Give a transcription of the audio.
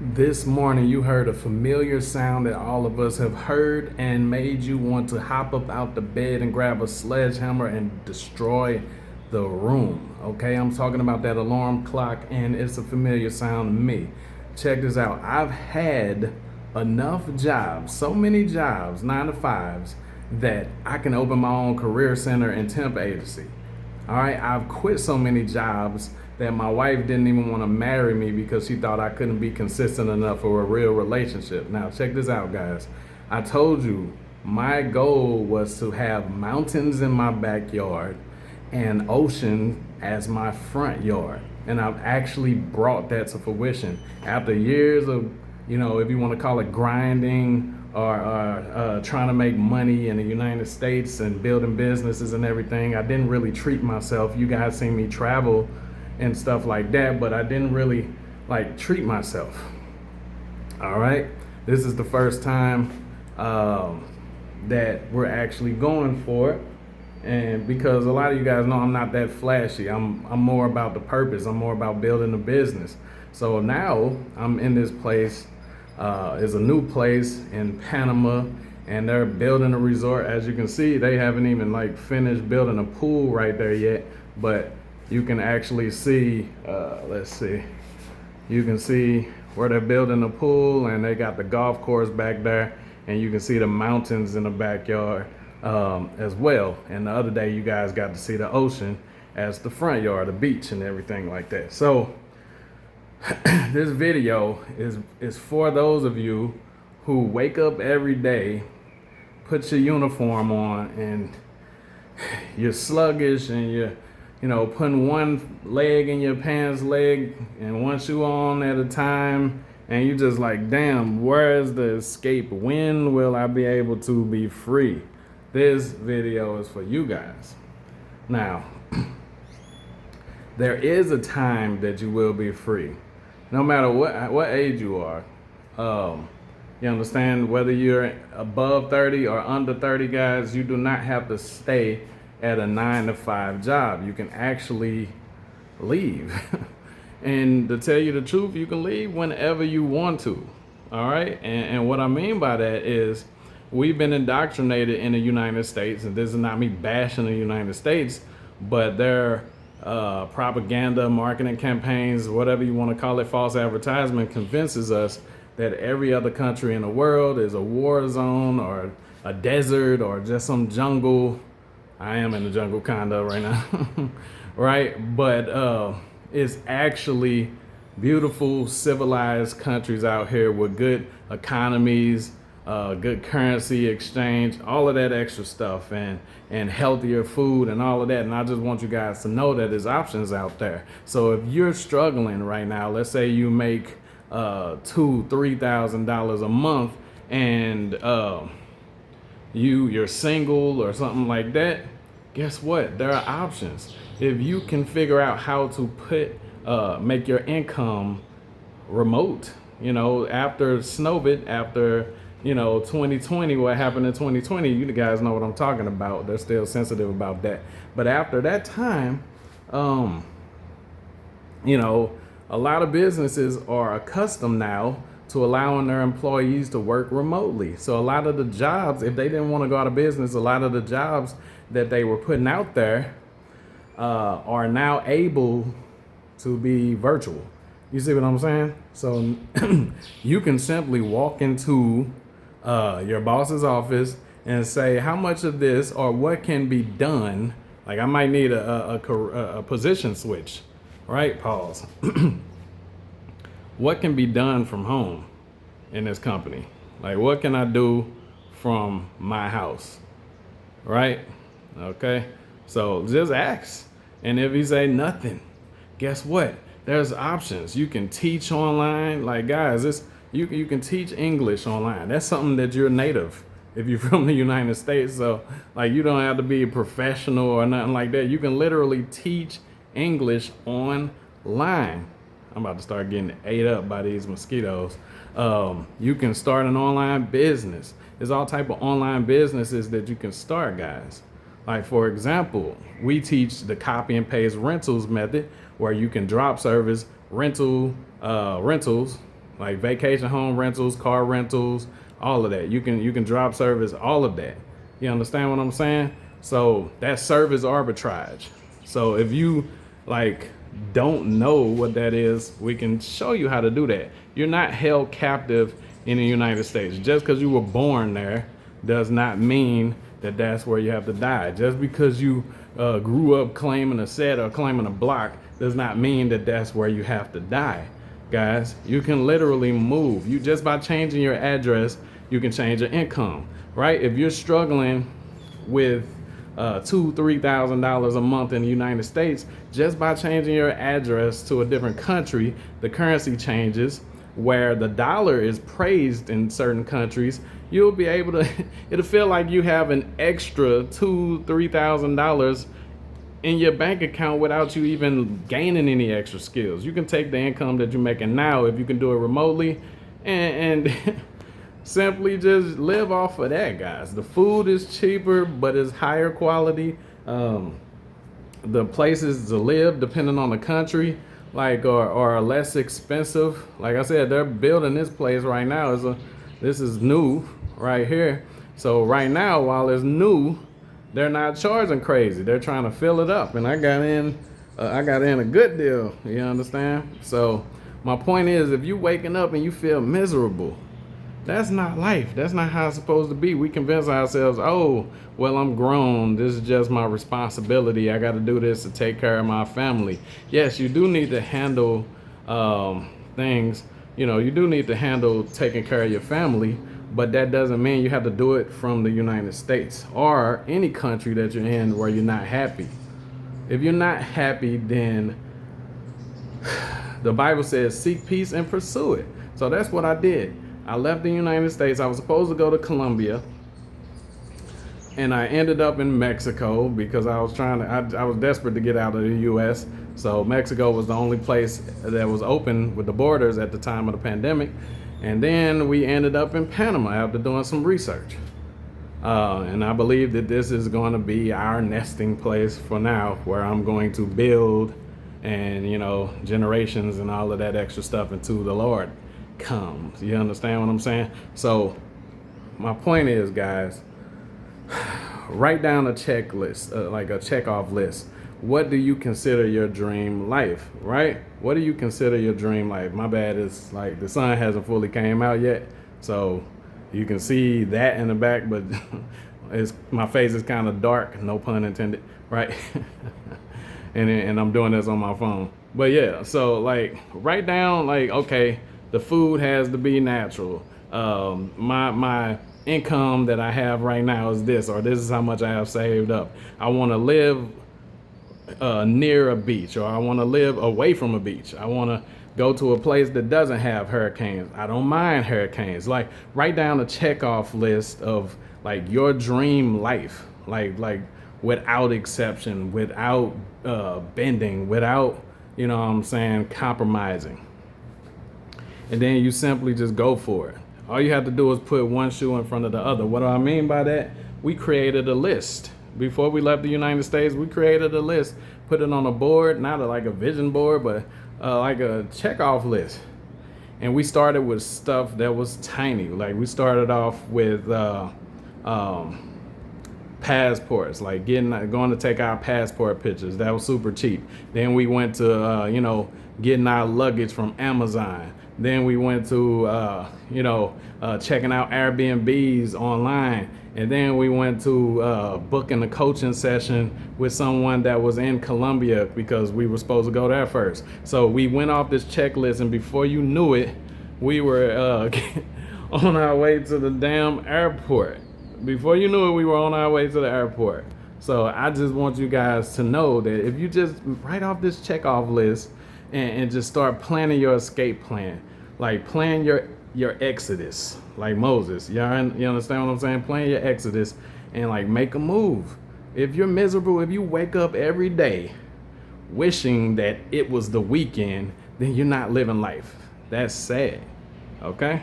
This morning, you heard a familiar sound that all of us have heard and made you want to hop up out the bed and grab a sledgehammer and destroy the room. Okay, I'm talking about that alarm clock, and it's a familiar sound to me. Check this out. I've had enough jobs, so many jobs, 9 to 5s, that I can open my own career center and temp agency. All right, I've quit so many jobs that my wife didn't even want to marry me because she thought I couldn't be consistent enough for a real relationship. Now, check this out, guys. I told you my goal was to have mountains in my backyard and ocean as my front yard. And I've actually brought that to fruition after years of, if you want to call it grinding or trying to make money in the United States and building businesses and everything. I didn't really treat myself. You guys seen me travel and stuff like that, but I didn't really treat myself. All right, this is the first time that we're actually going for it, and because a lot of you guys know I'm not that flashy. I'm more about the purpose. I'm more about building a business. So now I'm in this place. It's a new place in Panama, and they're building a resort. As you can see, they haven't even finished building a pool right there yet, but you can actually see, let's see, you can see where they're building a pool, and they got the golf course back there, and you can see the mountains in the backyard as well. And the other day you guys got to see the ocean as the front yard, the beach and everything like that. So this video is for those of you who wake up every day, put your uniform on, and you're sluggish, and you're putting one leg in your pants leg and one shoe on at a time, and you just like, damn, where is the escape? When will I be able to be free? This video is for you guys. Now, there is a time that you will be free, no matter what age you are. You understand? Whether you're above 30 or under 30, guys, you do not have to stay at a 9 to 5 job. You can actually leave. And to tell you the truth, you can leave whenever you want to. All right. And what I mean by that is we've been indoctrinated in the United States, and this is not me bashing the United States, but their propaganda, marketing campaigns, whatever you want to call it, false advertisement, convinces us that every other country in the world is a war zone or a desert or just some jungle. I am in the jungle kind of right now, right? But it's actually beautiful, civilized countries out here with good economies, good currency exchange, all of that extra stuff, and healthier food and all of that. And I just want you guys to know that there's options out there. So if you're struggling right now, let's say you make $2,000-3,000 a month, and you're single or something like that, guess what? There are options. If you can figure out how to make your income remote, after Snowbit, after 2020, what happened in 2020, you guys know what I'm talking about. They're still sensitive about that. But after that time, a lot of businesses are accustomed now to allowing their employees to work remotely. So a lot of the jobs, if they didn't want to go out of business, a lot of the jobs that they were putting out there are now able to be virtual. You see what I'm saying? So you can simply walk into your boss's office and say, how much of this or what can be done? Like, I might need a position switch, right? Pause. What can be done from home in this company? Like, what can I do from my house, right? Okay, so just ask. And if he say nothing, guess what? There's options. You can teach online. Like, guys, you can teach English online. That's something that you're native if you're from the United States. So you don't have to be a professional or nothing like that. You can literally teach English online. I'm about to start getting ate up by these mosquitoes. You can start an online business. There's all type of online businesses that you can start, guys. Like, for example, we teach the copy and paste rentals method, where you can drop service rentals like vacation home rentals, car rentals, all of that. You can drop service, all of that. You understand what I'm saying? So that's service arbitrage. So if you like don't know what that is, we can show you how to do that. You're not held captive in the United States. Just because you were born there does not mean that that's where you have to die. Just because you grew up claiming a set or claiming a block does not mean that that's where you have to die. Guys, you can literally move. You just by changing your address, you can change your income, right? If you're struggling with $2,000-$3,000 a month in the United States, just by changing your address to a different country, the currency changes. Where the dollar is praised in certain countries, you'll be able to. It'll feel like you have an extra $2,000-$3,000 in your bank account without you even gaining any extra skills. You can take the income that you're making now, if you can do it remotely, and simply just live off of that, guys. The food is cheaper, but it's higher quality. The places to live, depending on the country, like are less expensive. Like I said, they're building this place right now. This is new right here. So right now, while it's new, they're not charging crazy. They're trying to fill it up, and I got in a good deal. You understand? So my point is, if you waking up and you feel miserable, that's not life. That's not how it's supposed to be. We convince ourselves, oh, well, I'm grown. This is just my responsibility. I got to do this to take care of my family. Yes, you do need to handle things. You know, you do need to handle taking care of your family, but that doesn't mean you have to do it from the United States or any country that you're in where you're not happy. If you're not happy, then the Bible says seek peace and pursue it. So that's what I did. I left the United States. I was supposed to go to Colombia, and I ended up in Mexico because I was I was desperate to get out of the U.S. So Mexico was the only place that was open with the borders at the time of the pandemic. And then we ended up in Panama after doing some research. And I believe that this is going to be our nesting place for now, where I'm going to build and, you know, generations and all of that extra stuff until the Lord comes. You understand what I'm saying? So my point is, guys, write down a checklist, like a check-off list. What do you consider your dream life, right? What do you consider your dream life? My bad, it's like the sun hasn't fully came out yet, so you can see that in the back, but my face is kind of dark, no pun intended, right? and I'm doing this on my phone. But yeah, so like write down, like, okay, the food has to be natural. My income that I have right now is this, or this is how much I have saved up. I want to live near a beach, or I want to live away from a beach. I want to go to a place that doesn't have hurricanes. I don't mind hurricanes. Like, write down a checkoff list of like your dream life, like without exception, without bending, without, you know what I'm saying, compromising. And then you simply just go for it. All you have to do is put one shoe in front of the other. What do I mean by that? We created a list. Before we left the United States, we created a list, put it on a board, not like a vision board, but like a checkoff list. And we started with stuff that was tiny. Like, we started off with passports, like going to take our passport pictures. That was super cheap. Then we went to getting our luggage from Amazon. Then we went to checking out Airbnbs online. And then we went to booking a coaching session with someone that was in Colombia, because we were supposed to go there first. So we went off this checklist, and before you knew it, we were on our way to the damn airport. Before you knew it, we were on our way to the airport. So I just want you guys to know that if you just write off this checkoff list and just start planning your escape plan, like plan your exodus, like Moses. You understand what I'm saying? Plan your exodus and like make a move. If you're miserable, if you wake up every day wishing that it was the weekend, then you're not living life. That's sad. Okay?